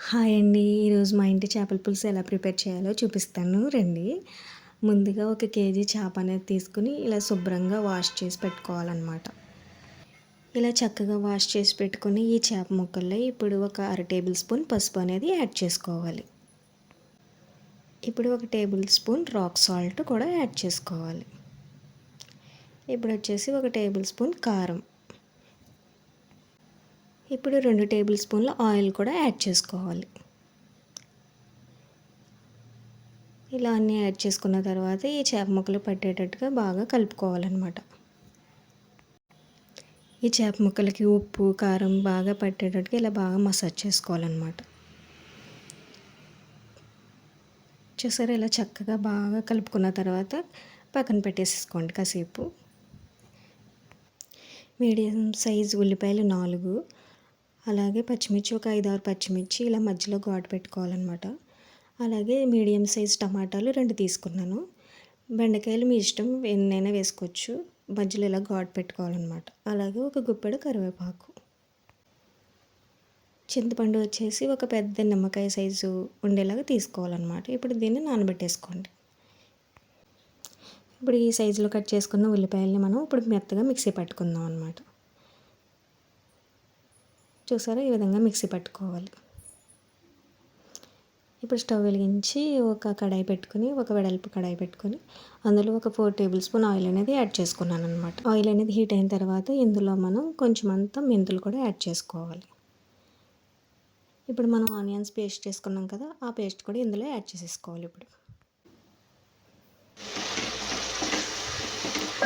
Hi అండి. ఈరోజు మా ఇంటి చేపల పులుసు ఎలా ప్రిపేర్ చేయాలో చూపిస్తాను రండి. ముందుగా ఒక కేజీ చేప అనేది తీసుకుని ఇలా శుభ్రంగా వాష్ చేసి పెట్టుకోవాలన్నమాట. ఇలా చక్కగా వాష్ చేసి పెట్టుకుని ఈ చేప ముక్కల్లో ఇప్పుడు ఒక టేబుల్ స్పూన్ పసుపు అనేది యాడ్ చేసుకోవాలి. ఇప్పుడు ఒక టేబుల్ స్పూన్ రాక్ సాల్ట్ కూడా యాడ్ చేసుకోవాలి. ఇప్పుడు వచ్చేసి ఒక టేబుల్ స్పూన్ కారం. ఇప్పుడు 2 టేబుల్ స్పూన్ల ఆయిల్ కూడా యాడ్ చేసుకోవాలి. ఇలా అన్నీ యాడ్ చేసుకున్న తర్వాత ఈ చేప ముక్కలు పట్టేటట్టుగా బాగా కలుపుకోవాలన్నమాట. ఈ చేప ముక్కలకి ఉప్పు కారం బాగా పట్టేటట్టుగా ఇలా బాగా మసాజ్ చేసుకోవాలన్నమాట. చూసారా, ఇలా చక్కగా బాగా కలుపుకున్న తర్వాత పక్కన పెట్టేసుకోండి కాసేపు. మీడియం సైజ్ ఉల్లిపాయలు 4, అలాగే పచ్చిమిర్చి ఒక 5-6 పచ్చిమిర్చి ఇలా మధ్యలో ఘాటు పెట్టుకోవాలన్నమాట. అలాగే మీడియం సైజ్ టమాటాలు 2 తీసుకున్నాను. బెండకాయలు మీ ఇష్టం ఎన్నైనా వేసుకోవచ్చు. మధ్యలో ఇలా ఘాటు పెట్టుకోవాలన్నమాట. అలాగే ఒక గుప్పెడు కరివేపాకు. చింతపండు వచ్చేసి ఒక పెద్ద నిమ్మకాయ సైజు ఉండేలాగా తీసుకోవాలన్నమాట. ఇప్పుడు దీన్ని నానబెట్టేసుకోండి. ఇప్పుడు ఈ సైజులో కట్ చేసుకున్న ఉల్లిపాయలని మనం ఇప్పుడు మెత్తగా మిక్సీ పట్టుకుందాం అన్నమాట. చూసారా, ఈ విధంగా మిక్సీ పట్టుకోవాలి. ఇప్పుడు స్టవ్ వెలిగించి ఒక కడాయి పెట్టుకుని, ఒక వెడల్పు కడాయి పెట్టుకుని అందులో ఒక 4 టేబుల్ స్పూన్ ఆయిల్ అనేది యాడ్ చేసుకున్నాను అనమాట. ఆయిల్ అనేది హీట్ అయిన తర్వాత ఇందులో మనం కొంచెం అంతా మెంతులు కూడా యాడ్ చేసుకోవాలి. ఇప్పుడు మనం ఆనియన్స్ పేస్ట్ చేసుకున్నాం కదా, ఆ పేస్ట్ కూడా ఇందులో యాడ్ చేసేసుకోవాలి. ఇప్పుడు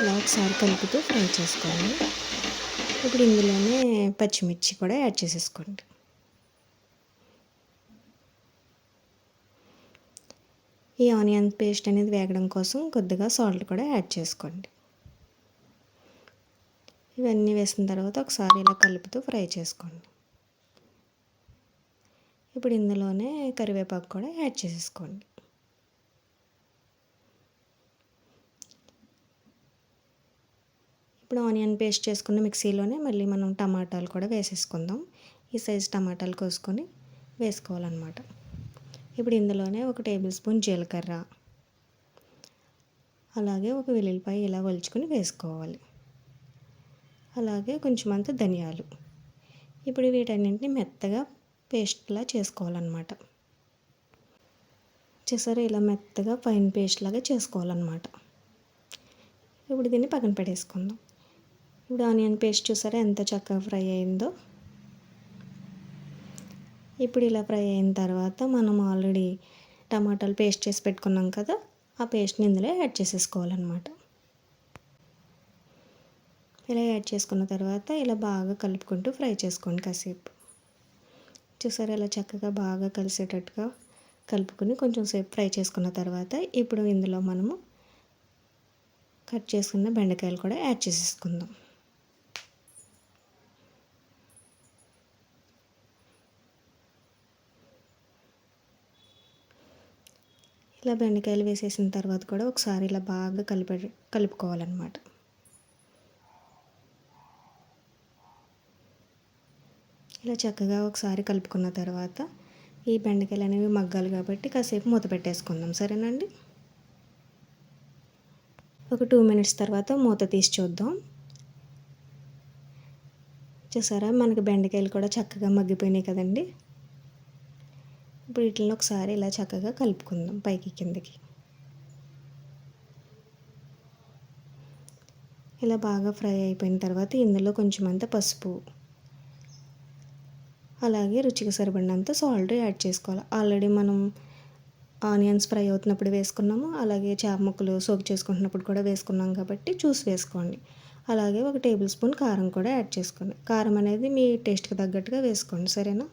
ఇలా ఒకసారి కలుపుతూ ఫ్రై చేసుకోవాలి. ఇప్పుడు ఇందులోనే పచ్చిమిర్చి కూడా యాడ్ చేసేసుకోండి. ఈ ఆనియన్ పేస్ట్ అనేది వేగడం కోసం కొద్దిగా సాల్ట్ కూడా యాడ్ చేసుకోండి. ఇవన్నీ వేసిన తర్వాత ఒకసారి ఇలా కలుపుతూ ఫ్రై చేసుకోండి. ఇప్పుడు ఇందులోనే కరివేపాకు కూడా యాడ్ చేసేసుకోండి. ఇప్పుడు ఆనియన్ పేస్ట్ చేసుకున్న మిక్సీలోనే మళ్ళీ మనం టమాటాలు కూడా వేసేసుకుందాం. ఈ సైజు టమాటాలు కోసుకొని వేసుకోవాలన్నమాట. ఇప్పుడు ఇందులోనే ఒక టేబుల్ స్పూన్ జీలకర్ర, అలాగే ఒక వెల్లుల్లిపాయ ఇలా ఒలుచుకొని వేసుకోవాలి. అలాగే కొంచెం అంత ధనియాలు. ఇప్పుడు వీటన్నింటిని మెత్తగా పేస్ట్లా చేసుకోవాలన్నమాట. చూసారా, ఇలా మెత్తగా ఫైన్ పేస్ట్ లాగా చేసుకోవాలన్నమాట. ఇప్పుడు దీన్ని పక్కన పెట్టేసుకుందాం. ఇప్పుడు ఆనియన్ పేస్ట్ చూసారా ఎంత చక్కగా ఫ్రై అయిందో. ఇప్పుడు ఇలా ఫ్రై అయిన తర్వాత మనం ఆల్రెడీ టమాటాలు పేస్ట్ చేసి పెట్టుకున్నాం కదా, ఆ పేస్ట్ని ఇందులో యాడ్ చేసేసుకోవాలన్నమాట. ఇలా యాడ్ చేసుకున్న తర్వాత ఇలా బాగా కలుపుకుంటూ ఫ్రై చేసుకోండి కాసేపు. చూసారా, ఇలా చక్కగా బాగా కలిసేటట్టుగా కలుపుకొని కొంచెం సేపు ఫ్రై చేసుకున్న తర్వాత ఇప్పుడు ఇందులో మనము కట్ చేసుకున్న బెండకాయలు కూడా యాడ్ చేసేసుకుందాం. ఇలా బెండకాయలు వేసేసిన తర్వాత కూడా ఒకసారి ఇలా బాగా కలుపుకోవాలన్నమాట. ఇలా చక్కగా ఒకసారి కలుపుకున్న తర్వాత ఈ బెండకాయలు అనేవి మగ్గాలి కాబట్టి కాసేపు మూత పెట్టేసుకుందాం. సరేనండి. ఒక 2 మినిట్స్ తర్వాత మూత తీసి చూద్దాం. చూసారా, మనకి బెండకాయలు కూడా చక్కగా మగ్గిపోయినాయి కదండి. ఇప్పుడు వీటిని ఒకసారి ఇలా చక్కగా కలుపుకుందాం పైకి కిందకి. ఇలా బాగా ఫ్రై అయిపోయిన తర్వాత ఇందులో కొంచెం అంత పసుపు, అలాగే రుచికి సరిపడినంత సాల్ట్ యాడ్ చేసుకోవాలి. ఆల్రెడీ మనం ఆనియన్స్ ఫ్రై అవుతున్నప్పుడు వేసుకున్నాము, అలాగే చేప ముక్కలు సోక్ చేసుకుంటున్నప్పుడు కూడా వేసుకున్నాం కాబట్టి చూసి వేసుకోండి. అలాగే ఒక టేబుల్ స్పూన్ కారం కూడా యాడ్ చేసుకోండి. కారం అనేది మీ టేస్ట్కి తగ్గట్టుగా వేసుకోండి. సరేనా.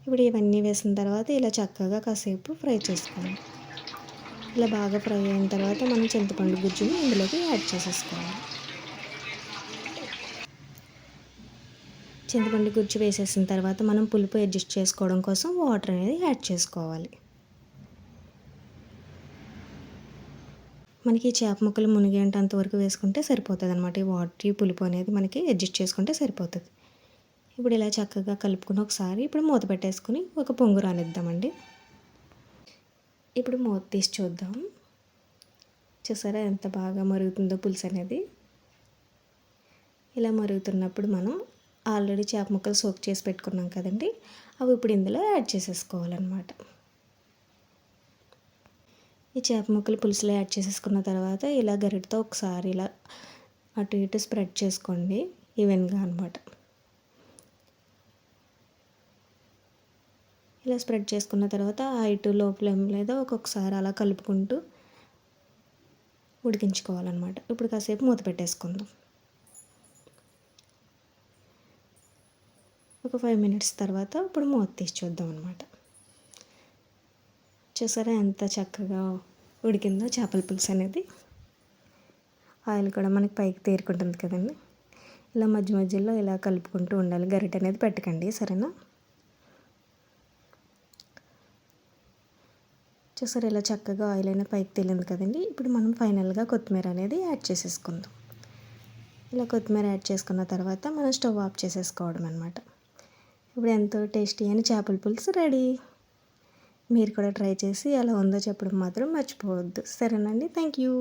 ఇప్పుడు ఇవన్నీ వేసిన తర్వాత ఇలా చక్కగా కాసేపు ఫ్రై చేసుకోండి. ఇలా బాగా ఫ్రై అయిన తర్వాత మనం చింతపండు గుజ్జుని ఇందులోకి యాడ్ చేసేసుకోవాలి. చింతపండు గుజ్జు వేసేసిన తర్వాత మనం పులుపు అడ్జస్ట్ చేసుకోవడం కోసం వాటర్ అనేది యాడ్ చేసుకోవాలి. మనకి చేప ముక్కలు మునిగేంత వరకు వేసుకుంటే సరిపోతుంది అనమాట. ఈ పులుపు అనేది మనకి అడ్జస్ట్ చేసుకుంటే సరిపోతుంది. ఇప్పుడు ఇలా చక్కగా కలుపుకుని ఒకసారి ఇప్పుడు మూత పెట్టేసుకుని ఒక పొంగు రానిద్దామండి. ఇప్పుడు మూత తీసి చూద్దాం. చూసారా ఎంత బాగా మరుగుతుందో పులుసు అనేది. ఇలా మరుగుతున్నప్పుడు మనం ఆల్రెడీ చేప ముక్కలు సోక్ చేసి పెట్టుకున్నాం కదండి, అవి ఇప్పుడు ఇందులో యాడ్ చేసేసుకోవాలన్నమాట. ఈ చేప ముక్కలు పులుసులో యాడ్ చేసేసుకున్న తర్వాత ఇలా గరిటతో ఒకసారి ఇలా అటు ఇటు స్ప్రెడ్ చేసుకోండి ఈవెన్గా అనమాట. ఇలా స్ప్రెడ్ చేసుకున్న తర్వాత హై టు లో ఫ్లేమ్ మీద ఒక్కొక్కసారి అలా కలుపుకుంటూ ఉడికించుకోవాలన్నమాట. ఇప్పుడు కాసేపు మూత పెట్టేసుకుందాం. ఒక 5 మినిట్స్ తర్వాత ఇప్పుడు మూత తీసి చూద్దాం అనమాట. చూసారా ఎంత చక్కగా ఉడికిందో చేపల పులుసు అనేది. ఆయిల్ కూడా మనకి పైకి తేరుకుంటుంది కదండి. ఇలా మధ్య మధ్యలో ఇలా కలుపుకుంటూ ఉండాలి, గరిట అనేది పెట్టకండి, సరేనా. చూసారు ఇలా చక్కగా ఆయిల్ అనేది పైకి తేలింది కదండి. ఇప్పుడు మనం ఫైనల్గా కొత్తిమీర అనేది యాడ్ చేసేసుకుందాం. ఇలా కొత్తిమీర యాడ్ చేసుకున్న తర్వాత మనం స్టవ్ ఆఫ్ చేసేసుకోవడం అనమాట. ఇప్పుడు ఎంతో టేస్టీ అయిన చేపల పులుసు రెడీ. మీరు కూడా ట్రై చేసి ఎలా ఉందో చెప్పడం మాత్రం మర్చిపోవద్దు, సరేనండి. Thank you.